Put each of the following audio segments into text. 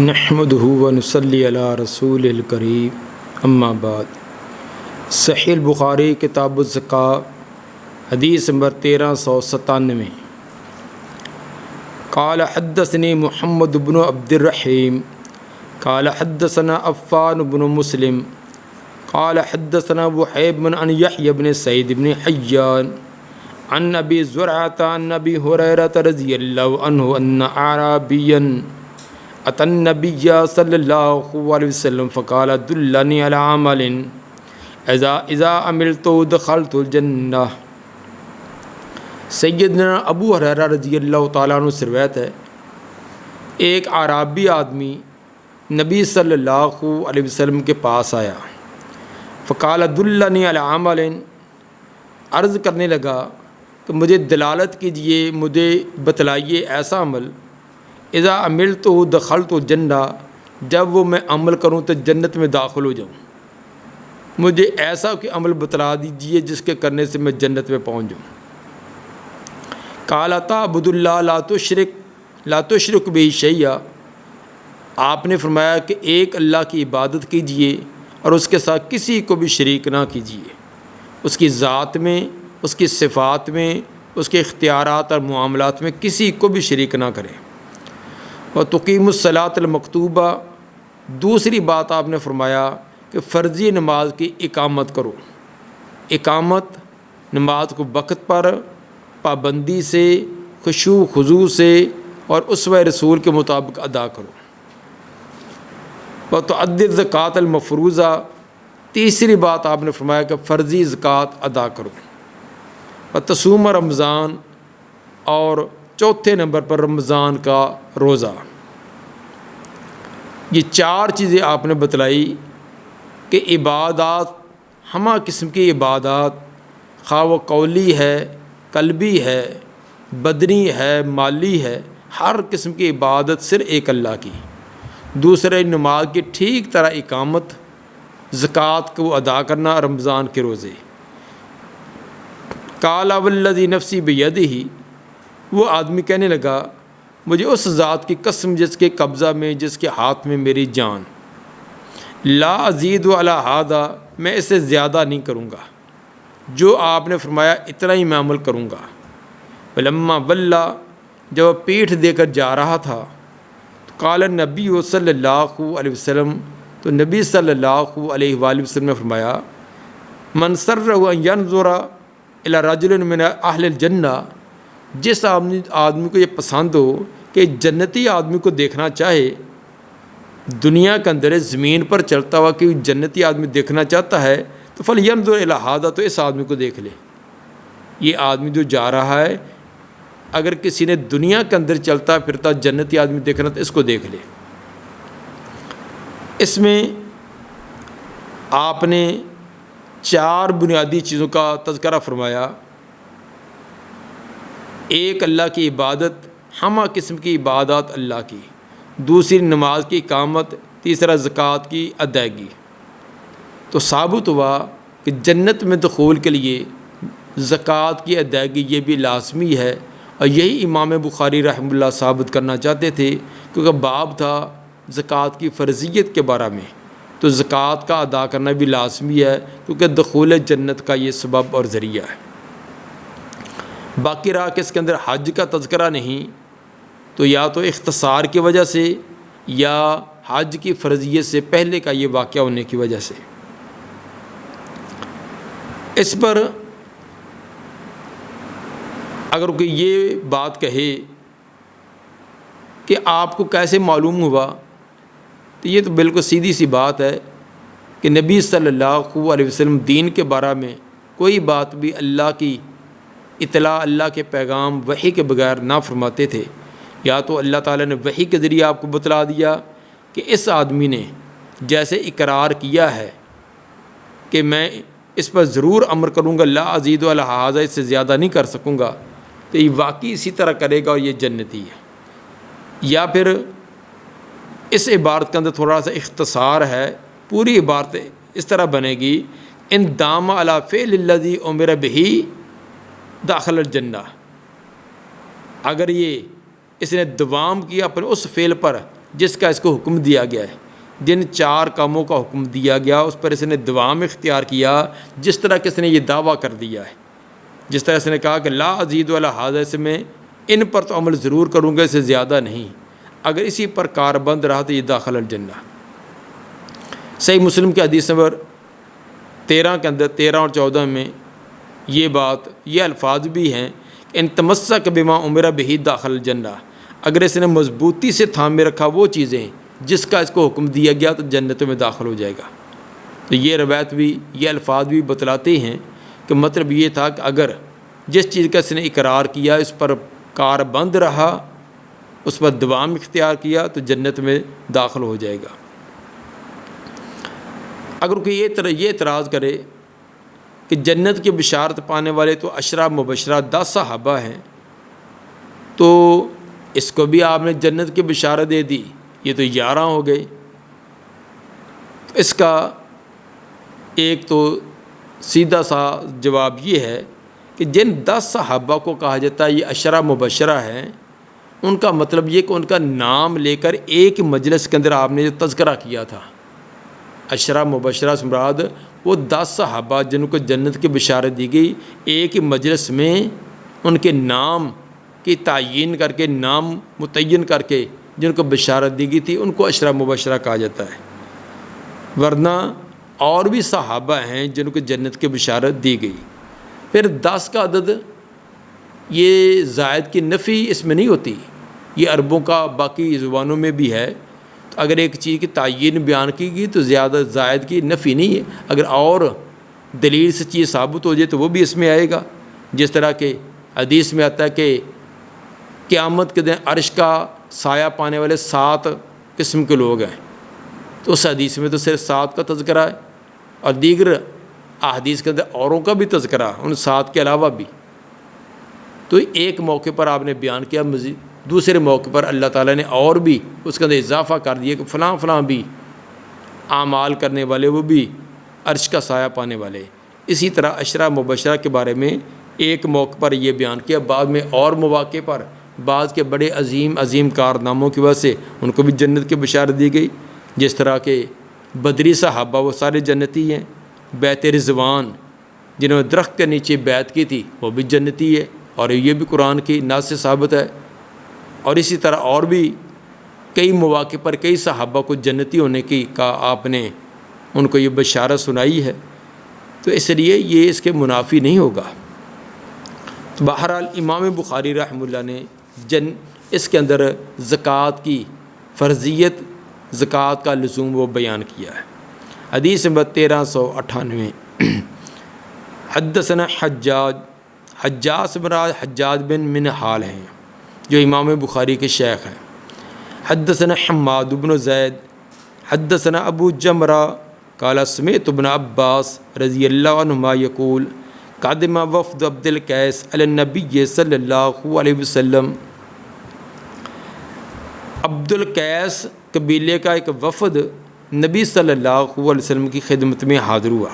نحمدہ ونصلی علی رسول الکریم اما بعد۔ صحیح البخاری کتاب الزکاة حدیث نمبر 1397۔ قال حدثني محمد بن عبد الرحیم قال حدثنا عفان بن مسلم قال حدثنا وحیب عن یحیی بن سعید بن حیان عن ابی زرعۃ عن ابی ہریرہ رضی اللہ عنہ ان اعرابیا اتى النبی صلی اللہ علیہ وسلم فقال دلنی علی عمل اذا عملت دخلت الجنہ۔ سیدنا ابو ہریرہ رضی اللہ تعالیٰ عنہ سے روایت ہے، ایک اعرابی آدمی نبی صلی اللہ علیہ وسلم کے پاس آیا، فقال دلنی علی عمل، عرض کرنے لگا کہ مجھے دلالت کیجئے، مجھے بتلائیے ایسا عمل، اذا عملت دخلت الجنہ، جب وہ میں عمل کروں تو جنت میں داخل ہو جاؤں۔ مجھے ایسا کہ عمل بتلا دیجئے جس کے کرنے سے میں جنت میں پہنچ جاؤں۔ قال تعبد اللہ لا تشرک بہ شیئا، آپ نے فرمایا کہ ایک اللہ کی عبادت کیجئے اور اس کے ساتھ کسی کو بھی شریک نہ کیجئے، اس کی ذات میں، اس کی صفات میں، اس کے اختیارات اور معاملات میں کسی کو بھی شریک نہ کریں۔ وتقیم الصلاۃ المکتوبہ، دوسری بات آپ نے فرمایا کہ فرضی نماز کی اقامت کرو، اقامت نماز کو وقت پر پابندی سے، خشوع خضوع سے اور اسوہ رسول کے مطابق ادا کرو۔ وتؤدی الزکوٰۃ المفروضہ، تیسری بات آپ نے فرمایا کہ فرضی زکوٰۃ ادا کرو۔ وتصوم رمضان، اور چوتھے نمبر پر رمضان کا روزہ۔ یہ چار چیزیں آپ نے بتلائی کہ عبادات، ہمہ قسم کی عبادات، خواہ وہ قولی ہے، قلبی ہے، بدنی ہے، مالی ہے، ہر قسم کی عبادت صرف ایک اللہ کی۔ دوسرے نماز کی ٹھیک طرح اقامت، زکوٰۃ کو ادا کرنا، رمضان کے روزے۔ قال والذی نفسی بیدہ، وہ آدمی کہنے لگا مجھے اس ذات کی قسم جس کے قبضہ میں، جس کے ہاتھ میں میری جان، لا ازید علی ھذا، میں اس سے زیادہ نہیں کروں گا، جو آپ نے فرمایا اتنا ہی میں عمل کروں گا۔ فلما ولا، جب وہ پیٹھ دے کر جا رہا تھا، تو قال النبی صلی اللہ علیہ وسلم، تو نبی صلی اللہ علیہ وآلہ وسلم نے فرمایا من سرہ ان ینظر الی رجل من اہل الجنہ، جس آدمی کو یہ پسند ہو کہ جنتی آدمی کو دیکھنا چاہے، دنیا کے اندر زمین پر چلتا ہوا کہ جنتی آدمی دیکھنا چاہتا ہے، تو فلینظر الی ھذا، تو اس آدمی کو دیکھ لے۔ یہ آدمی جو جا رہا ہے، اگر کسی نے دنیا کے اندر چلتا پھرتا جنتی آدمی دیکھنا تو اس کو دیکھ لے۔ اس میں آپ نے چار بنیادی چیزوں کا تذکرہ فرمایا، ایک اللہ کی عبادت، ہمہ قسم کی عبادات اللہ کی، دوسری نماز کی اقامت، تیسرا زکوٰۃ کی ادائیگی۔ تو ثابت ہوا کہ جنت میں دخول کے لیے زکوٰۃ کی ادائیگی یہ بھی لازمی ہے، اور یہی امام بخاری رحمہ اللہ ثابت کرنا چاہتے تھے، کیونکہ باب تھا زکوٰۃ کی فرضیت کے بارے میں، تو زکوٰۃ کا ادا کرنا بھی لازمی ہے، کیونکہ دخول جنت کا یہ سبب اور ذریعہ ہے۔ باقی رہا کہ اس کے اندر حج کا تذکرہ نہیں، تو یا تو اختصار کی وجہ سے یا حج کی فرضیت سے پہلے کا یہ واقعہ ہونے کی وجہ سے۔ اس پر اگر کوئی یہ بات کہے کہ آپ کو کیسے معلوم ہوا، تو یہ تو بالکل سیدھی سی بات ہے کہ نبی صلی اللہ علیہ وسلم دین کے بارے میں کوئی بات بھی اللہ کی اطلاع، اللہ کے پیغام وحی کے بغیر نہ فرماتے تھے۔ یا تو اللہ تعالیٰ نے وحی کے ذریعے آپ کو بتلا دیا کہ اس آدمی نے جیسے اقرار کیا ہے کہ میں اس پر ضرور عمل کروں گا، لا ازید علی ھذا، اس سے زیادہ نہیں کر سکوں گا، تو یہ واقعی اسی طرح کرے گا اور یہ جنتی ہے۔ یا پھر اس عبارت کے اندر تھوڑا سا اختصار ہے، پوری عبارت اس طرح بنے گی ان دام علی فعل الذی امر بہ داخل الجنہ، اگر یہ اس نے دوام کیا اپنے اس فعل پر جس کا اس کو حکم دیا گیا ہے، جن 4 کاموں کا حکم دیا گیا اس پر اس نے دوام اختیار کیا، جس طرح کہ اس نے یہ دعویٰ کر دیا ہے، جس طرح اس نے کہا کہ لا ازید ولا حاضر، سے میں ان پر تو عمل ضرور کروں گا، اس سے زیادہ نہیں، اگر اسی پر کاربند رہا تو یہ داخل الجنہ۔ صحیح مسلم کے حدیث نمبر 13 کے اندر 13 اور 14 میں یہ بات، یہ الفاظ بھی ہیں کہ ان تمسک بما امر بہ داخل الجنہ، اگر اس نے مضبوطی سے تھامے رکھا وہ چیزیں جس کا اس کو حکم دیا گیا تو جنت میں داخل ہو جائے گا۔ تو یہ روایت بھی، یہ الفاظ بھی بتلاتے ہیں کہ مطلب یہ تھا کہ اگر جس چیز کا اس نے اقرار کیا اس پر کاربند رہا، اس پر دوام اختیار کیا تو جنت میں داخل ہو جائے گا۔ اگر کوئی یہ اعتراض کرے کہ جنت کی بشارت پانے والے تو 10 مبشرہ 10 صحابہ ہیں، تو اس کو بھی آپ نے جنت کی بشارت دے دی، یہ تو 11 ہو گئے۔ تو اس کا ایک تو سیدھا سا جواب یہ ہے کہ جن 10 صحابہ کو کہا جاتا ہے یہ 10 مبشرہ ہیں، ان کا مطلب یہ کہ ان کا نام لے کر ایک مجلس کے اندر آپ نے جو تذکرہ کیا تھا، 10 مبشرہ سے مراد وہ 10 صحابہ جن کو جنت کی بشارت دی گئی، ایک مجلس میں ان کے نام کی تعیین کر کے، نام متعین کر کے جن کو بشارت دی گئی تھی ان کو 10 مبشرہ کہا جاتا ہے۔ ورنہ اور بھی صحابہ ہیں جن کو جنت کی بشارت دی گئی۔ پھر 10 کا عدد یہ زائد کی نفی اس میں نہیں ہوتی، یہ عربوں کا باقی زبانوں میں بھی ہے۔ تو اگر ایک چیز کی تعیین بیان کی گئی تو زیادہ زائد کی نفی نہیں ہے، اگر اور دلیل سے چیز ثابت ہو جائے تو وہ بھی اس میں آئے گا۔ جس طرح کہ حدیث میں آتا ہے کہ قیامت کے دن عرش کا سایہ پانے والے 7 قسم کے لوگ ہیں، تو اس حدیث میں تو صرف 7 کا تذکرہ ہے، اور دیگر احادیث کے اندر اوروں کا بھی تذکرہ ان 7 کے علاوہ بھی۔ تو ایک موقع پر آپ نے بیان کیا، مزید دوسرے موقع پر اللہ تعالیٰ نے اور بھی اس کے اندر اضافہ کر دیا کہ فلاں فلاں بھی اعمال کرنے والے وہ بھی عرش کا سایہ پانے والے۔ اسی طرح 10 مبشرہ کے بارے میں ایک موقع پر یہ بیان کیا، بعد میں اور مواقع پر بعض کے بڑے عظیم کارناموں کی وجہ سے ان کو بھی جنت کی بشارت دی گئی، جس طرح کہ بدری صحابہ وہ سارے جنتی ہیں، بیت رضوان جنہوں نے درخت کے نیچے بیعت کی تھی وہ بھی جنتی ہے، اور یہ بھی قرآن کی نص سے ثابت ہے۔ اور اسی طرح اور بھی کئی مواقع پر کئی صحابہ کو جنتی ہونے کی کا آپ نے ان کو یہ بشارت سنائی ہے، تو اس لیے یہ اس کے منافی نہیں ہوگا۔ تو بہرحال امام بخاری رحمہ اللہ نے اس کے اندر زکوٰۃ کی فرضیت، زکوٰۃ کا لزوم وہ بیان کیا ہے۔ حدیث نمبر 1398 حدثنا حجاج سے مراد حجاج بن منہال ہیں جو امام بخاری کے شیخ ہیں۔ حدثنا حماد بن زید حدثنا ابو جمرہ قال سمعت ابن عباس رضی اللہ عنہما یقول قدم وفد عبد القیس علی النبی صلی اللہ علیہ وسلم، عبد القیس قبیلے کا ایک وفد نبی صلی اللہ علیہ وسلم کی خدمت میں حاضر ہوا۔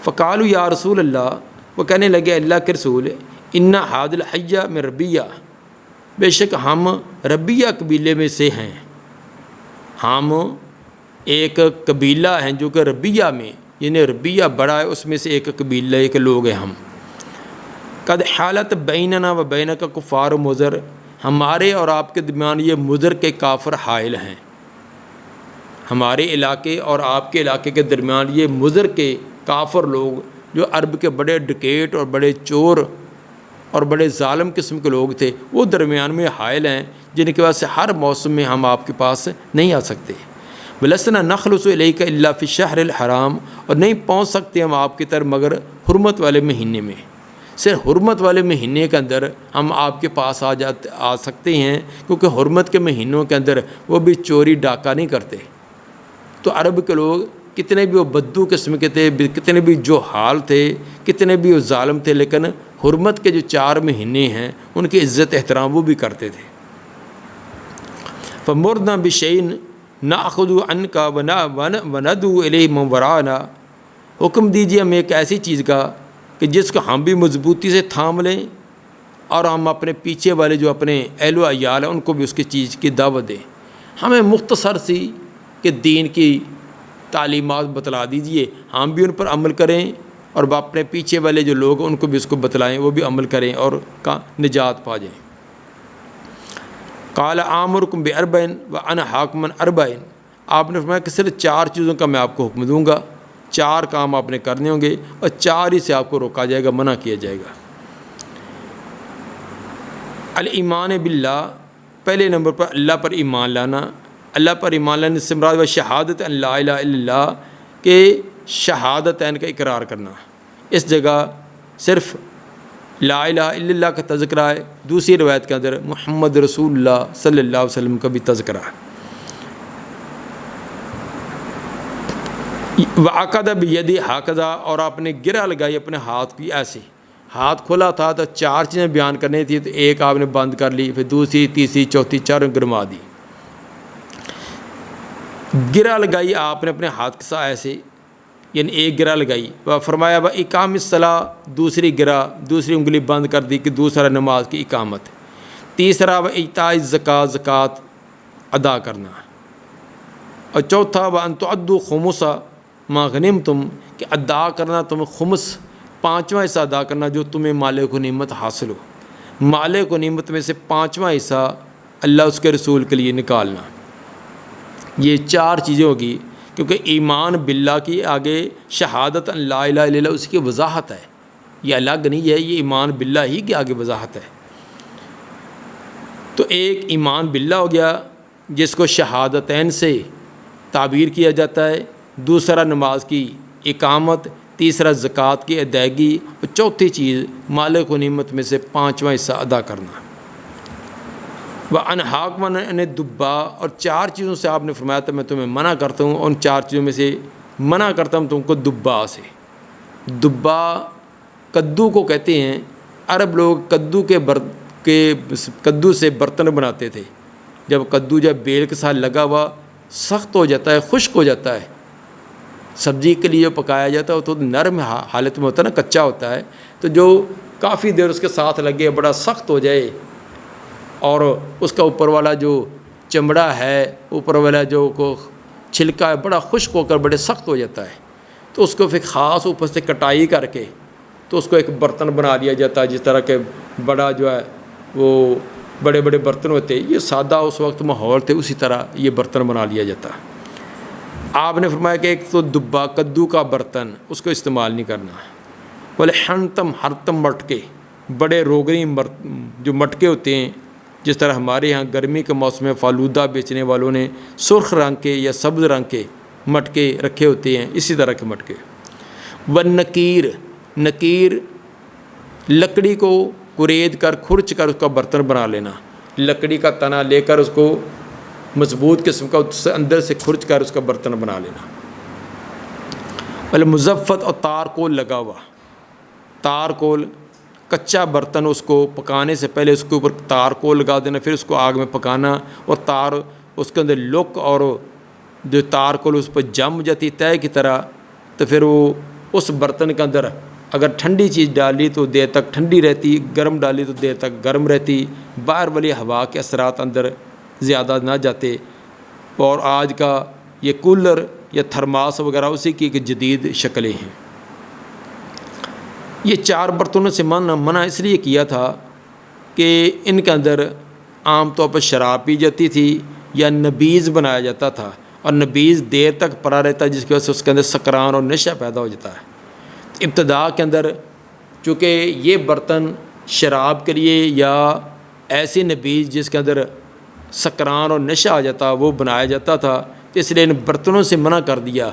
فقالوا یا رسول اللہ، وہ کہنے لگے اللہ کے رسول، ان ھذا الحی من ربیہ، بے شک ہم ربیہ قبیلے میں سے ہیں، ہم ایک قبیلہ ہیں جو کہ ربیہ میں، یعنی ربیہ بڑا ہے اس میں سے ایک قبیلہ، ایک لوگ ہیں ہم۔ قد حالت بیننا و بینک کفار مضر، ہمارے اور آپ کے درمیان یہ مضر کے کافر حائل ہیں، ہمارے علاقے اور آپ کے علاقے کے درمیان یہ مضر کے کافر لوگ جو عرب کے بڑے ڈکیٹ اور بڑے چور اور بڑے ظالم قسم کے لوگ تھے، وہ درمیان میں حائل ہیں، جن کی وجہ سے ہر موسم میں ہم آپ کے پاس نہیں آ سکتے۔ وَلَسْنَا نَخْلُصُ إِلَيْكَ إِلَّا فِي الشَّهْرِ الْحَرَامِ، اور نہیں پہنچ سکتے ہم آپ کی طرف مگر حرمت والے مہینے میں، صرف حرمت والے مہینے کے اندر ہم آپ کے پاس آ سکتے ہیں، کیونکہ حرمت کے مہینوں کے اندر وہ بھی چوری ڈاکہ نہیں کرتے۔ تو عرب کے لوگ کتنے بھی وہ بدو قسم کے تھے، کتنے بھی جو حال تھے، کتنے بھی وہ ظالم تھے، لیکن حرمت کے جو 4 مہینے ہیں ان کی عزت احترام وہ بھی کرتے تھے۔ فَمُرْنَا بِشَيْءٍ نَأْخُذُ عَنْكَ وَنَدْعُو إِلَيْهِ مَنْ وَرَاءَنَا، حکم دیجیے ہمیں ایک ایسی چیز کا کہ جس کو ہم بھی مضبوطی سے تھام لیں اور ہم اپنے پیچھے والے جو اپنے اہل و عیال ہیں ان کو بھی اس کی چیز کی دعوت دیں۔ ہمیں مختصر سی کہ دین کی تعلیمات بتلا دیجئے، ہم بھی ان پر عمل کریں اور اپنے پیچھے والے جو لوگ ہیں ان کو بھی اس کو بتلائیں، وہ بھی عمل کریں اور نجات پا جائیں۔ قال آمرکم باربعین وانا حاکم اربعین، آپ نے فرمایا کہ صرف 4 چیزوں کا میں آپ کو حکم دوں گا، 4 کام آپ نے کرنے ہوں گے اور 4 ہی سے آپ کو روکا جائے گا، منع کیا جائے گا۔ الایمان باللہ، پہلے نمبر پر اللہ پر ایمان لانا۔ اللہ پر ایمان لانے سے مراد ہے شہادت ان لا الہ الا اللہ، کہ شہادتین کا اقرار کرنا۔ اس جگہ صرف لا الہ الا اللہ کا تذکرہ ہے، دوسری روایت کے اندر محمد رسول اللہ صلی اللہ علیہ وسلم کا بھی تذکرہ ہے۔ وعقد بیدی ہکذا، اور آپ نے گرہ لگائی اپنے ہاتھ کی ایسے، ہاتھ کھلا تھا تو 4 چیزیں بیان کرنی تھی، تو ایک آپ نے بند کر لی، پھر دوسری، تیسری، چوتھی، 4 گرما دی۔ گرہ لگائی آپ نے اپنے ہاتھ کے ساتھ ایسے، یعنی ایک گرہ لگائی، فرمایا با اقام الصلاۃ، دوسری گرہ، دوسری انگلی بند کر دی کہ دوسرا نماز کی اقامت، تیسرا و ایتاء الزکوٰۃ، زکوٰۃ ادا کرنا، اور چوتھا و ان تؤدوا خمس ما غنمتم، کہ ادا کرنا تمہیں خمس، 5واں حصہ ادا کرنا جو تمہیں مال غنیمت حاصل ہو، مال غنیمت میں سے 5واں حصہ اللہ اس کے رسول کے لیے نکالنا۔ یہ 4 چیزیں ہوگی، کیونکہ ایمان باللہ کی آگے شہادت ان لا الہ الا اللہ اس کی وضاحت ہے، یہ الگ نہیں ہے، یہ ایمان باللہ ہی کے آگے وضاحت ہے۔ تو ایک ایمان باللہ ہو گیا جس کو شہادتین سے تعبیر کیا جاتا ہے، دوسرا نماز کی اقامت، تیسرا زکوٰۃ کی ادائیگی، اور چوتھی چیز مال غنیمت میں سے 5واں حصہ ادا کرنا۔ وَأَنْ حَاكُمًا عَنِ الدُّبَّاءِ، اور 4 چیزوں سے آپ نے فرمایا تھا میں تمہیں منع کرتا ہوں، ان 4 چیزوں میں سے منع کرتا ہوں تم کو دبا سے۔ دبا کدو کو کہتے ہیں، عرب لوگ کدو سے برتن بناتے تھے، جب کدو بیل کے ساتھ لگا ہوا سخت ہو جاتا ہے، خشک ہو جاتا ہے، سبزی کے لیے جو پکایا جاتا ہے وہ تو نرم حالت میں ہوتا ہے نا، کچا ہوتا ہے، تو جو کافی دیر اس کے ساتھ لگے بڑا سخت ہو جائے اور اس کا اوپر والا جو چمڑا ہے، اوپر والا جو کو چھلکا ہے بڑا خشک ہو کر بڑے سخت ہو جاتا ہے، تو اس کو پھر خاص اوپر سے کٹائی کر کے تو اس کو ایک برتن بنا لیا جاتا ہے، جس طرح کے بڑا جو ہے وہ بڑے بڑے برتن ہوتے، یہ سادہ اس وقت ماحول تھے، اسی طرح یہ برتن بنا لیا جاتا ہے۔ آپ نے فرمایا کہ ایک تو دبا کدو کا برتن، اس کو استعمال نہیں کرنا، بولے ہنتم ہرتم مٹکے، بڑے روگنی جو مٹکے ہوتے ہیں، جس طرح ہمارے ہاں گرمی کے موسم میں فالودہ بیچنے والوں نے سرخ رنگ کے یا سبز رنگ کے مٹکے رکھے ہوتے ہیں، اسی طرح کے مٹکے۔ والنکیر، نکیر لکڑی کو کرید کر کھرچ کر اس کا برتن بنا لینا، لکڑی کا تنا لے کر اس کو مضبوط قسم کا اس سے اندر سے کھرچ کر اس کا برتن بنا لینا۔ المزفت، اور تار کول لگا ہوا، تار کول کچا برتن، اس کو پکانے سے پہلے اس کے اوپر تار کول لگا دینا، پھر اس کو آگ میں پکانا، اور تار اس کے اندر لک اور جو تار کول اس پر جم جاتی طے کی طرح، تو پھر وہ اس برتن کے اندر اگر ٹھنڈی چیز ڈالی تو دیر تک ٹھنڈی رہتی، گرم ڈالی تو دیر تک گرم رہتی، باہر والی ہوا کے اثرات اندر زیادہ نہ جاتے۔ اور آج کا یہ کولر یا تھرماس وغیرہ اسی کی ایک جدید شکلیں ہیں۔ یہ 4 برتنوں سے منع اس لیے کیا تھا کہ ان کے اندر عام طور پر شراب پی جاتی تھی یا نبیذ بنایا جاتا تھا، اور نبیذ دیر تک پڑا رہتا ہے، جس کی وجہ سے اس کے اندر سکران اور نشہ پیدا ہو جاتا ہے۔ ابتدا کے اندر چونکہ یہ برتن شراب کے لیے یا ایسی نبیذ جس کے اندر سکران اور نشہ آ جاتا وہ بنایا جاتا تھا، تو اس لیے ان برتنوں سے منع کر دیا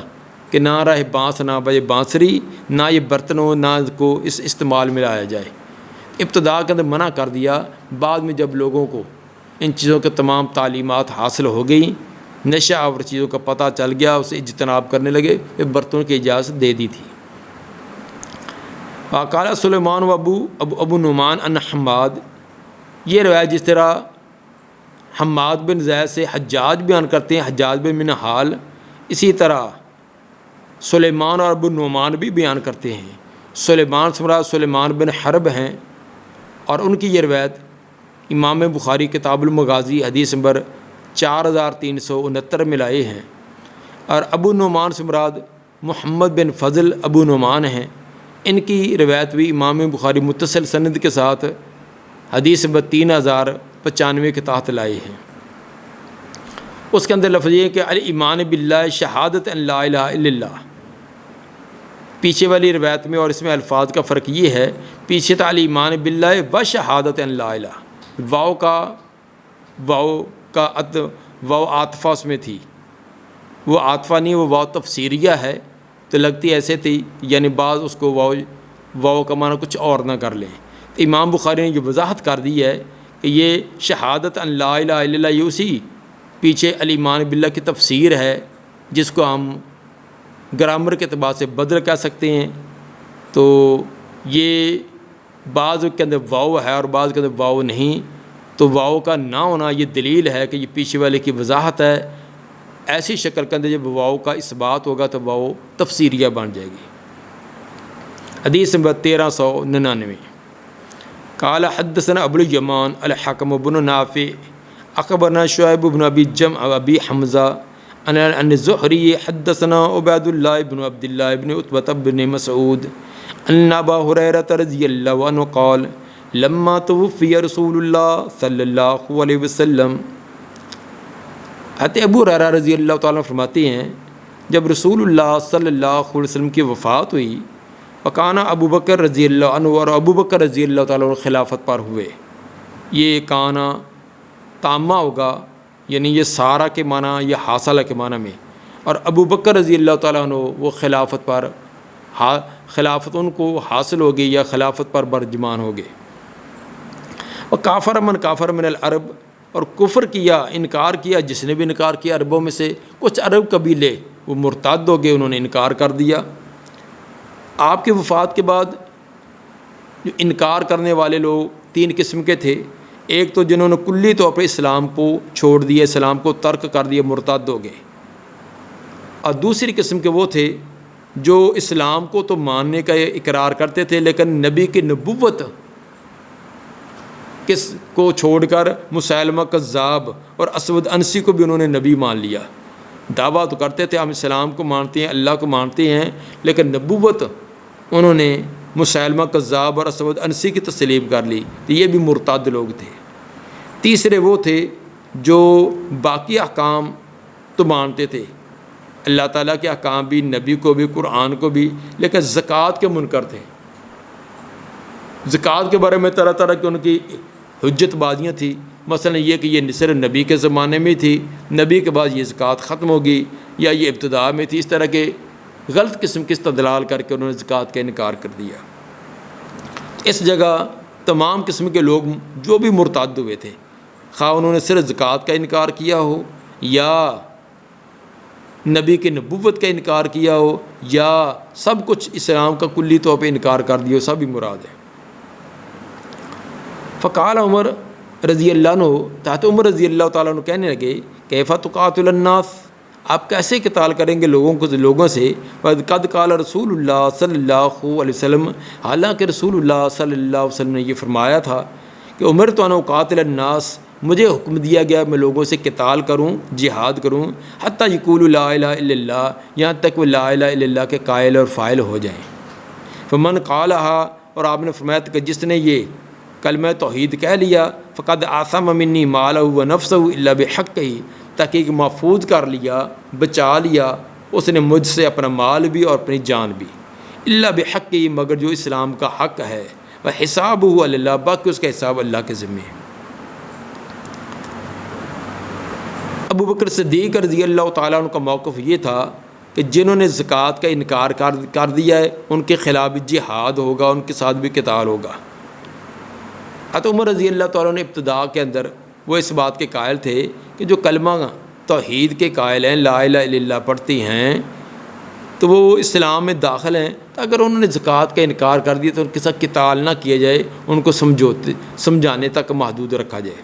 کہ نہ رہے بانس، نہ بجے بانسری، نہ یہ برتنوں، نہ کو اس استعمال میں لایا جائے۔ ابتدا کے اندر منع کر دیا، بعد میں جب لوگوں کو ان چیزوں کے تمام تعلیمات حاصل ہو گئیں، نشہ آور چیزوں کا پتہ چل گیا، اسے اجتناب کرنے لگے، پھر برتنوں کی اجازت دے دی تھی۔ وقال سلیمان و ابو نعمان ان حماد، یہ روایت جس طرح حماد بن زید سے حجاج بیان کرتے ہیں، حجاج بن منہال، اسی طرح سلیمان اور ابو نعمان بھی بیان کرتے ہیں۔ سلیمان سے مراد سلیمان بن حرب ہیں، اور ان کی یہ روایت امام بخاری کتاب المغازی حدیث نمبر 4369 میں لائے ہیں، اور ابو نعمان سے مراد محمد بن فضل ابو نعمان ہیں۔ ان کی روایت بھی امام بخاری متصل سند کے ساتھ حدیث نمبر 3095 کے تحت لائے ہیں۔ اس کے اندر لفظ یہ ہے کہ الایمان باللہ شہادت ان لا الہ الا اللہ۔ پیچھے والی روایت میں اور اس میں الفاظ کا فرق یہ ہے، پیچھے تھا الایمان باللہ و شہادت ان لا الہ، واو کا واو عاطفہ اس میں تھی، وہ عاطفہ نہیں، وہ واو تفسیریہ ہے، تو لگتی ایسے تھی، یعنی بعض اس کو واو کا معنی کچھ اور نہ کر لیں۔ تو امام بخاری نے یہ وضاحت کر دی ہے کہ یہ شہادت ان لا الہ الا اللہ یہ اسی پیچھے الایمان باللہ کی تفسیر ہے، جس کو ہم گرامر کے اعتبار سے بدل کہہ سکتے ہیں۔ تو یہ بعض کے اندر واو ہے اور بعض کے اندر واو نہیں، تو واو کا نہ ہونا یہ دلیل ہے کہ یہ پیچھے والے کی وضاحت ہے۔ ایسی شکل کے اندر جب واو کا اثبات ہوگا تو واو تفسیریہ بن جائے گی۔ حدیث نمبر 1399، قال حدثنا ابو الیمان الحکم بن نافع اخبرنا شعیب بن ابی جمع ابی حمزہ ان الزہری حدثنا عبید اللہ بن عبد اللہ بن عتبہ بن مسعود ان ابا ہریرہ رضی اللہ عنہ قال لما توفی رسول اللہ صلی اللہ علیہ وسلم، حضرت ابو ہریرہ رضی اللہ تعالیٰ فرماتے ہیں جب رسول اللہ صلی اللہ علیہ وسلم کی وفات ہوئی، وکانا ابو بکر رضی اللہ عنہ، اور ابو بکر رضی اللہ تعالیٰ عنہ خلافت پر ہوئے۔ یہ کانا تامہ ہوگا، یعنی یہ سارا کے معنی یا حاصلہ کے معنی میں، اور ابو بکر رضی اللہ تعالیٰ عنہ وہ خلافت پر خلافت ان کو حاصل ہوگی یا خلافت پر برجمان ہوگے۔ اور کافر من العرب، اور کفر کیا، انکار کیا جس نے بھی انکار کیا عربوں میں سے، کچھ عرب قبیلے وہ مرتد ہو گئے، انہوں نے انکار کر دیا۔ آپ کی وفات کے بعد جو انکار کرنے والے لوگ 3 قسم کے تھے، ایک تو جنہوں نے کلی طور پر اسلام کو چھوڑ دیا، اسلام کو ترک کر دیا، مرتد ہو گئے، اور دوسری قسم کے وہ تھے جو اسلام کو تو ماننے کا اقرار کرتے تھے لیکن نبی کی نبوت کس کو چھوڑ کر مسیلمہ کذاب اور اسود انسی کو بھی انہوں نے نبی مان لیا۔ دعویٰ تو کرتے تھے ہم اسلام کو مانتے ہیں، اللہ کو مانتے ہیں، لیکن نبوت انہوں نے مسیلمہ کذاب اور اسود انسی کی تسلیم کر لی، تو یہ بھی مرتد لوگ تھے۔ تیسرے وہ تھے جو باقی احکام تو مانتے تھے، اللہ تعالیٰ کے احکام بھی، نبی کو بھی، قرآن کو بھی، لیکن زکوٰۃ کے منکر تھے۔ زکوٰۃ کے بارے میں طرح طرح کی ان کی حجت بازیاں تھیں، مثلا یہ کہ یہ صرف نبی کے زمانے میں تھی، نبی کے بعد یہ زکوٰۃ ختم ہوگی، یا یہ ابتدا میں تھی، اس طرح کے غلط قسم کی استدلال کر کے انہوں نے زکوٰۃ کا انکار کر دیا۔ اس جگہ تمام قسم کے لوگ جو بھی مرتد ہوئے تھے، خواہ انہوں نے صرف زکوٰۃ کا انکار کیا ہو، یا نبی کی نبوت کا انکار کیا ہو، یا سب کچھ اسلام کا کلی طور پہ انکار کر دیا ہو، سب ہی مراد ہے۔ فقال عمر رضی اللہ عنہ، تحت عمر رضی اللہ تعالیٰ عنہ کہنے لگے کیف تقاتل الناس، آپ کیسے قتال کریں گے لوگوں سے، قد قال رسول اللہ صلی اللہ علیہ وسلم، حالانکہ رسول اللہ صلی اللہ علیہ وسلم نے یہ فرمایا تھا کہ عمر تو ان اقاتل الناس، مجھے حکم دیا گیا میں لوگوں سے قتال کروں، جہاد کروں، حتیٰ یقولوا لا الہ الا اللہ، یہاں تک وہ لا الہ الا اللہ کے قائل اور فاعل ہو جائیں۔ فمن قالہا، اور آپ نے فرمایا کہ جس نے یہ کلمہ توحید کہہ لیا، فقد آثم منی مالہ و نفسہ الا بحقہ، تحقیق محفوظ کر لیا، بچا لیا اس نے مجھ سے اپنا مال بھی اور اپنی جان بھی، الا بحقہ، مگر جو اسلام کا حق ہے، وحسابہ علی اللہ، باقی اس کا حساب اللہ کے ذمے ہے۔ ابو بکر صدیق رضی اللہ تعالیٰ عنہ کا موقف یہ تھا کہ جنہوں نے زکوٰۃ کا انکار کر دیا ہے ان کے خلاف جہاد ہوگا، ان کے ساتھ بھی قتال ہوگا۔ حضرت عمر رضی اللہ تعالیٰ نے ابتدا کے اندر وہ اس بات کے قائل تھے کہ جو کلمہ توحید کے قائل ہیں، لا الہ الا اللہ پڑھتی ہیں، تو وہ اسلام میں داخل ہیں، تو اگر انہوں نے زکوٰۃ کا انکار کر دیا تو ان کے ساتھ قتال نہ کیا جائے، ان کو سمجھانے تک محدود رکھا جائے۔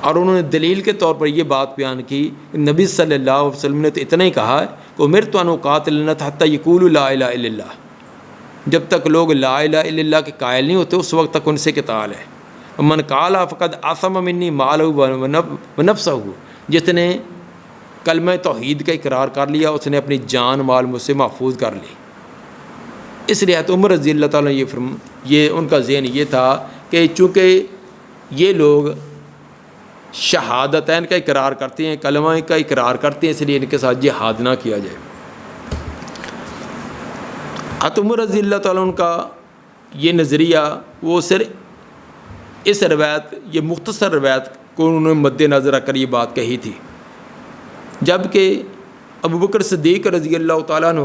اور انہوں نے دلیل کے طور پر یہ بات بیان کی کہ نبی صلی اللہ علیہ وسلم نے تو اتنا ہی کہا ہے کہ امرت ان اقاتل الناس حتی یقولوا لا الہ الا اللہ، جب تک لوگ لا الہ الا اللہ کے قائل نہیں ہوتے اس وقت تک ان سے قتال ہے۔ من قالا فقد عصم منی مالہ و نفسہ، جس نے کلمہ توحید کا اقرار کر لیا اس نے اپنی جان مال مجھ سے محفوظ کر لی۔ اس لیے حضرت عمر رضی اللہ تعالیٰ یہ ان کا ذہن یہ تھا کہ چونکہ یہ لوگ شہادتین کا اقرار کرتے ہیں، کلمہ کا اقرار کرتے ہیں، اس لیے ان کے ساتھ جہاد نہ کیا جائے۔ حضرت عمر رضی اللہ تعالیٰ ان کا یہ نظریہ وہ صرف اس روایت، یہ مختصر روایت کو انہوں نے مد نظر رکھ کر یہ بات کہی تھی، جبکہ ابو بکر صدیق رضی اللہ تعالیٰ عنہ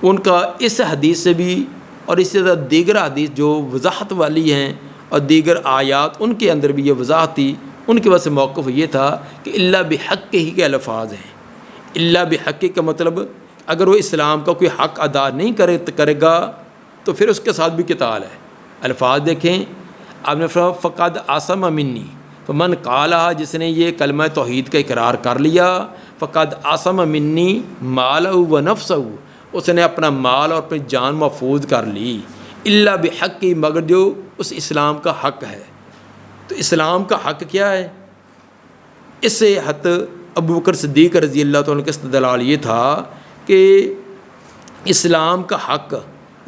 ان کا اس حدیث سے بھی اور اسی طرح دیگر حدیث جو وضاحت والی ہیں اور دیگر آیات ان کے اندر بھی یہ وضاحت تھی، ان کے وجہ سے موقف یہ تھا کہ اللہ بحق ہی کے الفاظ ہیں۔ اللہ بحق کا مطلب اگر وہ اسلام کا کوئی حق ادا نہیں کرے گا تو پھر اس کے ساتھ بھی قتال ہے۔ الفاظ دیکھیں، آپ نے فرمایا فقد عصم منی، فمن قالہ، جس نے یہ کلمہ توحید کا اقرار کر لیا، فقد عصم منی مالہ و نفسہ، اس نے اپنا مال اور اپنی جان محفوظ کر لی، اللہ بحق کی، مگر جو اس اسلام کا حق ہے۔ تو اسلام کا حق کیا ہے؟ اس سے حضرت ابو بکر صدیق رضی اللہ تعالیٰ عنہ کا استدلال یہ تھا کہ اسلام کا حق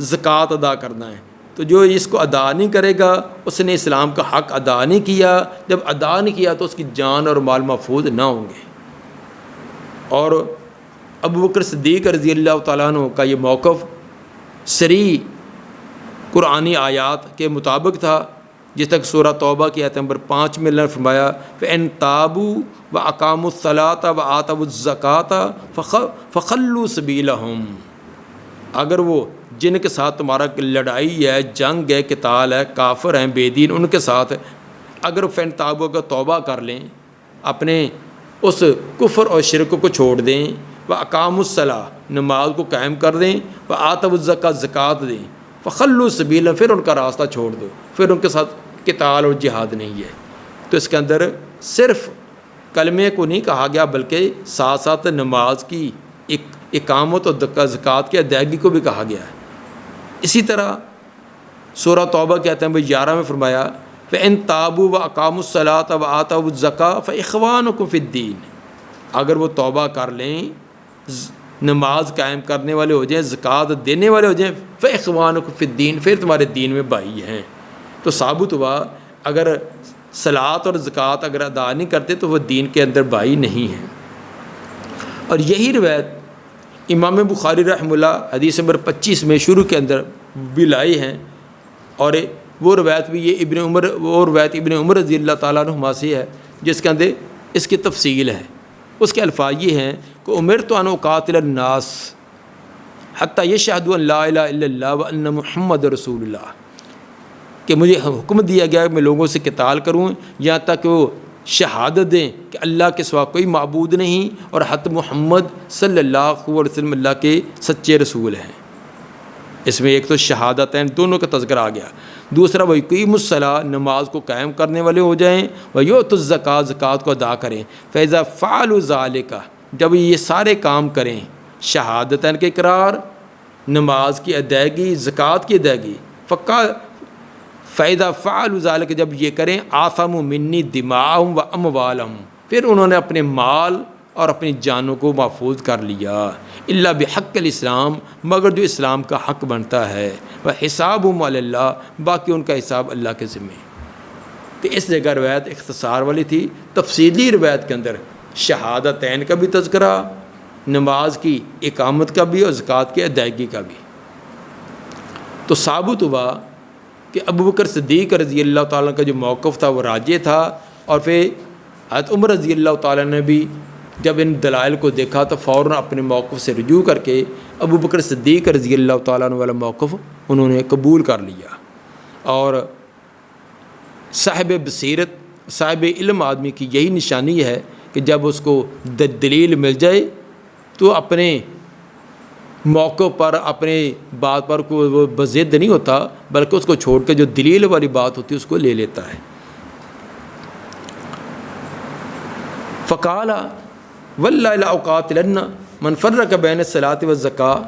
زکوٰۃ ادا کرنا ہے، تو جو اس کو ادا نہیں کرے گا اس نے اسلام کا حق ادا نہیں کیا، جب ادا نہیں کیا تو اس کی جان اور مال محفوظ نہ ہوں گے۔ اور ابو بکر صدیق رضی اللہ تعالیٰ عنہ کا یہ موقف صریح قرآنی آیات کے مطابق تھا، جس تک سورہ توبہ کی آیت نمبر 5 میں اللہ نے فرمایا فَإِن تَابُوا وَأَقَامُوا الصَّلَاةَ وَآتَوُا الزَّكَاةَ فَخَلُّوا سَبِيلَهُمْ، اگر وہ جن کے ساتھ تمہارا لڑائی ہے، جنگ ہے، قتال ہے، کافر ہیں، بے دین، ان کے ساتھ اگر فَإِن تَابُوا کا توبہ کر لیں، اپنے اس کفر اور شرک کو چھوڑ دیں، وَأَقَامُوا الصَّلَاةَ نماز کو قائم کر دیں، وَآتَوُا الزَّكَاةَ زکوٰۃ دیں، فخلوا سبیلا پھر ان کا راستہ چھوڑ دو، پھر ان کے ساتھ قتال اور جہاد نہیں ہے۔ تو اس کے اندر صرف کلمے کو نہیں کہا گیا بلکہ ساتھ ساتھ نماز کی اقامت اور زکوٰۃ کی ادائیگی کو بھی کہا گیا ہے۔ اسی طرح سورہ توبہ کے آیت نمبر 11 میں فرمایا فَإِن تَابُوا وَأَقَامُوا الصَّلَاةَ وَآتَوُا الزَّكَاةَ فَإِخْوَانُكُمْ فِي الدِّينِ، اگر وہ توبہ کر لیں، نماز قائم کرنے والے ہو جائیں، زکوٰۃ دینے والے ہو جائیں، فَإِخْوَانُكُمْ فِي الدِّينِ، پھر تمہارے دین میں بھائی ہیں۔ تو ثابت ہوا اگر صلاۃ اور زکوٰۃ اگر ادا نہیں کرتے تو وہ دین کے اندر بھائی نہیں ہیں۔ اور یہی روایت امام بخاری رحمہ اللہ حدیث نمبر 25 میں شروع کے اندر بھی لائے ہیں، اور وہ روایت بھی یہ ابن عمر رضی اللہ تعالیٰ عنہما سے ہے، جس کے اندر اس کی تفصیل ہے۔ اس کے الفاظ یہ ہیں کہ امرت ان اقاتل الناس حتی یشہدوا ان لا الہ الا اللہ وان محمد رسول اللہ، کہ مجھے حکم دیا گیا کہ میں لوگوں سے قتال کروں یہاں تک کہ وہ شہادت دیں کہ اللہ کے سوا کوئی معبود نہیں اور حضرت محمد صلی اللہ علیہ وسلم اللہ کے سچے رسول ہیں۔ اس میں ایک تو شہادتین دونوں کا تذکرہ آ گیا، دوسرا وہ یقیم الصلاۃ نماز کو قائم کرنے والے ہو جائیں، ویؤتوا الزکوٰۃ زکوٰۃ کو ادا کریں، فإذا فعلوا ذلک جب یہ سارے کام کریں، شہادتین کے اقرار، نماز کی ادائیگی، زکوٰۃ کی ادائیگی، فإذا فعلوا ذلک جب یہ کریں، آثموا منی دماءہم واموالہم پھر انہوں نے اپنے مال اور اپنی جانوں کو محفوظ کر لیا، الا بحق الاسلام مگر جو اسلام کا حق بنتا ہے، وحسابہم علی اللہ باقی ان کا حساب اللہ کے ذمے۔ تو اس جگہ روایت اختصار والی تھی، تفصیلی روایت کے اندر شہادتین کا بھی تذکرہ، نماز کی اقامت کا بھی اور زکوٰۃ کی ادائیگی کا بھی۔ تو ثابت ہوا کہ ابو بکر صدیق رضی اللہ تعالیٰ کا جو موقف تھا وہ راجح تھا، اور پھر حضرت عمر رضی اللہ تعالیٰ نے بھی جب ان دلائل کو دیکھا تو فوراً اپنے موقف سے رجوع کر کے ابو بکر صدیق رضی اللہ تعالیٰ عنہ والا موقف انہوں نے قبول کر لیا۔ اور صاحب بصیرت، صاحب علم آدمی کی یہی نشانی ہے کہ جب اس کو دلیل مل جائے تو اپنے موقع پر، اپنے بات پر کوئی وہ بضد نہیں ہوتا، بلکہ اس کو چھوڑ کے جو دلیل والی بات ہوتی ہے اس کو لے لیتا ہے۔ فقال واللہ لاقاتلن من فرق بین الصلاۃ والزکاۃ،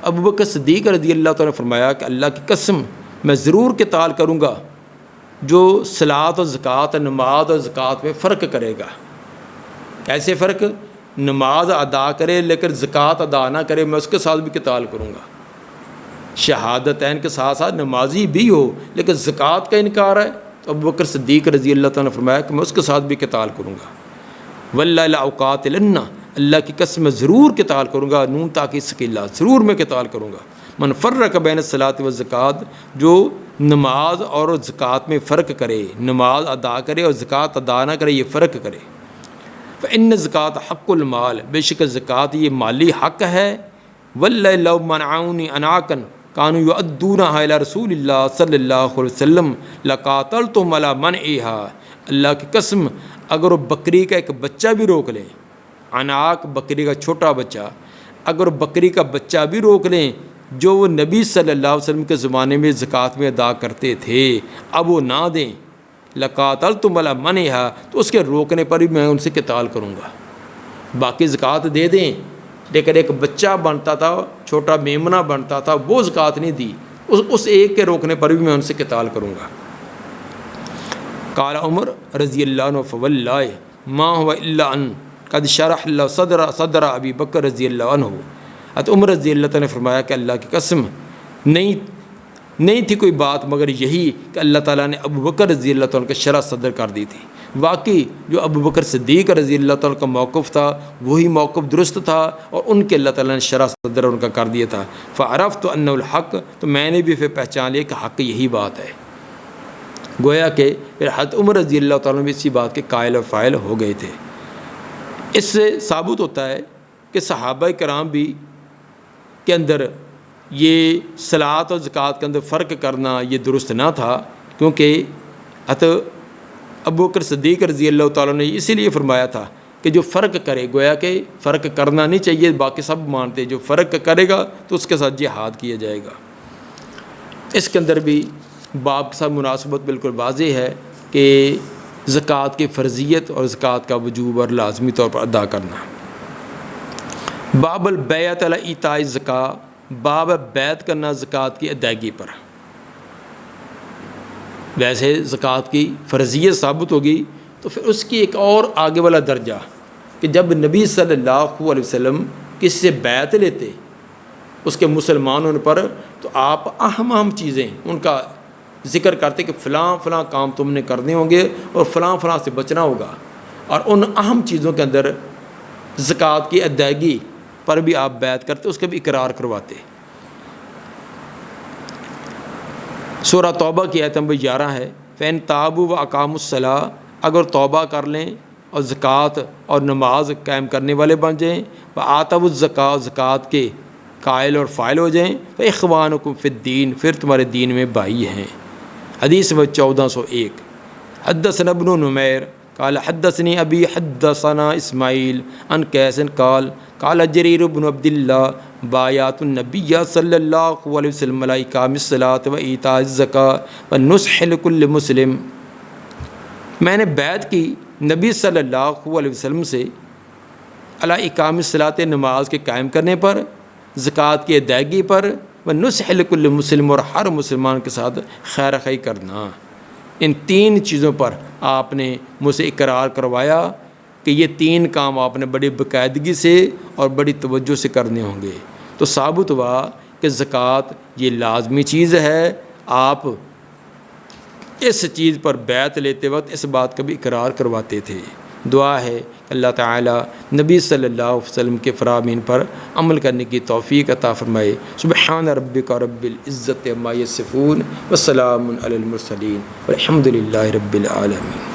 ابو بکر صدیق رضی اللہ تعالیٰ نے فرمایا کہ اللہ کی قسم میں ضرور قتال کروں گا جو صلاۃ و زکوٰۃ، نماز اور زکوٰۃ میں فرق کرے گا. کیسے فرق؟ نماز ادا کرے لیکن زکوٰۃ ادا نہ کرے، میں اس کے ساتھ بھی قتال کروں گا. شہادتین کے ساتھ ساتھ نمازی بھی ہو لیکن زکوٰۃ کا انکار ہے تو ابوبکر صدیق رضی اللہ تعالیٰ نے فرمایا کہ میں اس کے ساتھ بھی قتال کروں گا. واللہ لاقاتلن، اللہ کی قسم میں ضرور قتال کروں گا، نون تاکید ثقیلہ، ضرور میں قتال کروں گا. من فرق بین الصلاۃ والزکوٰۃ، جو نماز اور زکوٰۃ میں فرق کرے، نماز ادا کرے اور زکوٰۃ ادا نہ کرے، یہ فرق کرے. فإن الزکوٰۃ حق المال، بے شک زکوٰۃ یہ مالی حق ہے. واللہ لو منعونی عناقا کانوا یؤدونها الی رسول اللہ صلی اللہ علیہ وسلم لقاتلتهم علی منعها، اللہ کی قسم اگر وہ بکری کا ایک بچہ بھی روک لیں، عناق بکری کا چھوٹا بچہ، اگر بکری کا بچہ بھی روک لیں جو وہ نبی صلی اللہ علیہ وسلم کے زمانے میں زکوٰۃ میں ادا کرتے تھے، اب وہ نہ دیں، لقاتلتم علی منعها، تو اس کے روکنے پر بھی میں ان سے قتال کروں گا. باقی زکوٰۃ دے دیں لیکن ایک بچہ بنتا تھا، چھوٹا میمنہ بنتا تھا، وہ زکوٰۃ نہیں دی، اس ایک کے روکنے پر بھی میں ان سے قتال کروں گا. قال عمر رضی اللہ عنہ فواللہ ما هو الا ان قد شرح اللہ صدر ابی بکر رضی اللہ عنہ. حضرت عمر رضی اللہ تعالیٰ نے فرمایا کہ اللہ کی قسم نہیں تھی کوئی بات مگر یہی کہ اللہ تعالیٰ نے ابو بکر رضی اللہ تعالیٰ کا شرح صدر کر دی تھی. واقعی جو ابو بکر صدیق رضی اللہ تعالیٰ کا موقف تھا وہی موقف درست تھا اور ان کے اللہ تعالیٰ نے شرح صدر ان کا کر دیا تھا. فعرفت انہ الحق، تو میں نے بھی پھر پہچان لیا کہ حق یہی بات ہے. گویا کہ پھر حضرت عمر رضی اللہ تعالیٰ بھی اسی بات کے قائل اور فاعل ہو گئے تھے. اس سے ثابت ہوتا ہے کہ صحابہ کرام بھی کے اندر یہ صلاۃ اور زکوٰۃ کے اندر فرق کرنا یہ درست نہ تھا، کیونکہ حضرت ابو بکر صدیق رضی اللہ تعالیٰ نے اسی لیے فرمایا تھا کہ جو فرق کرے، گویا کہ فرق کرنا نہیں چاہیے، باقی سب مانتے، جو فرق کرے گا تو اس کے ساتھ جہاد کیا جائے گا. اس کے اندر بھی باب کے ساتھ مناسبت بالکل واضح ہے کہ زکوٰۃ کی فرضیت اور زکوٰۃ کا وجوب اور لازمی طور پر ادا کرنا. باب البیعۃ علی ایتاء الزکوٰۃ، باب بیعت کرنا زکوٰۃ کی ادائیگی پر. ویسے زکوٰۃ کی فرضیت ثابت ہوگی تو پھر اس کی ایک اور آگے والا درجہ کہ جب نبی صلی اللہ علیہ وسلم کسی سے بیعت لیتے اس کے مسلمان ہونے پر، تو آپ اہم چیزیں ان کا ذکر کرتے کہ فلاں کام تم نے کرنے ہوں گے اور فلاں سے بچنا ہوگا، اور ان اہم چیزوں کے اندر زکوٰۃ کی ادائیگی پر بھی آپ بیعت کرتے، اس کا بھی اقرار کرواتے. سورہ توبہ کی آیت نمبر 11 ہے، فَإِن تَابُوا وَأَقَامُوا الصَّلَاةَ، اگر توبہ کر لیں اور زکوٰۃ اور نماز قائم کرنے والے بن جائیں، وَآتَوُا الزَّکَاةَ، زکوٰۃ کے قائل اور فاعل ہو جائیں، فَإِخْوَانُكُمْ فِي الدِّينِ، پھر تمہارے دین میں بھائی ہیں. حدیث نمبر 1401. حدثنا ابن نمیر قال حدثني ابی حدثنا اسماعیل عن قیس قال قال جریر بن عبد اللہ بایات النبی صلی اللہ علیہ وسلم علی اقام الصلاۃ و ایتاء الزکاۃ و نصح لکل مسلم. میں نے بیعت کی نبی صلی اللہ علیہ وسلم سے علی اقام الصلاۃ، نماز کے قائم کرنے پر، زکوٰۃ کی ادائیگی پر، و نصح لکل مسلم، اور ہر مسلمان کے ساتھ خیر خواہی کرنا. ان 3 چیزوں پر آپ نے مجھ سے اقرار کروایا کہ یہ 3 کام آپ نے بڑی باقاعدگی سے اور بڑی توجہ سے کرنے ہوں گے. تو ثابت ہوا کہ زکوٰۃ یہ لازمی چیز ہے. آپ اس چیز پر بیعت لیتے وقت اس بات کا بھی اقرار کرواتے تھے. دعا ہے کہ اللہ تعالیٰ نبی صلی اللہ علیہ وسلم کے فرامین پر عمل کرنے کی توفیق عطا فرمائے. سبحان ربک رب العزت عما یصفون وسلام علی المرسلین والحمد للہ رب العالمین.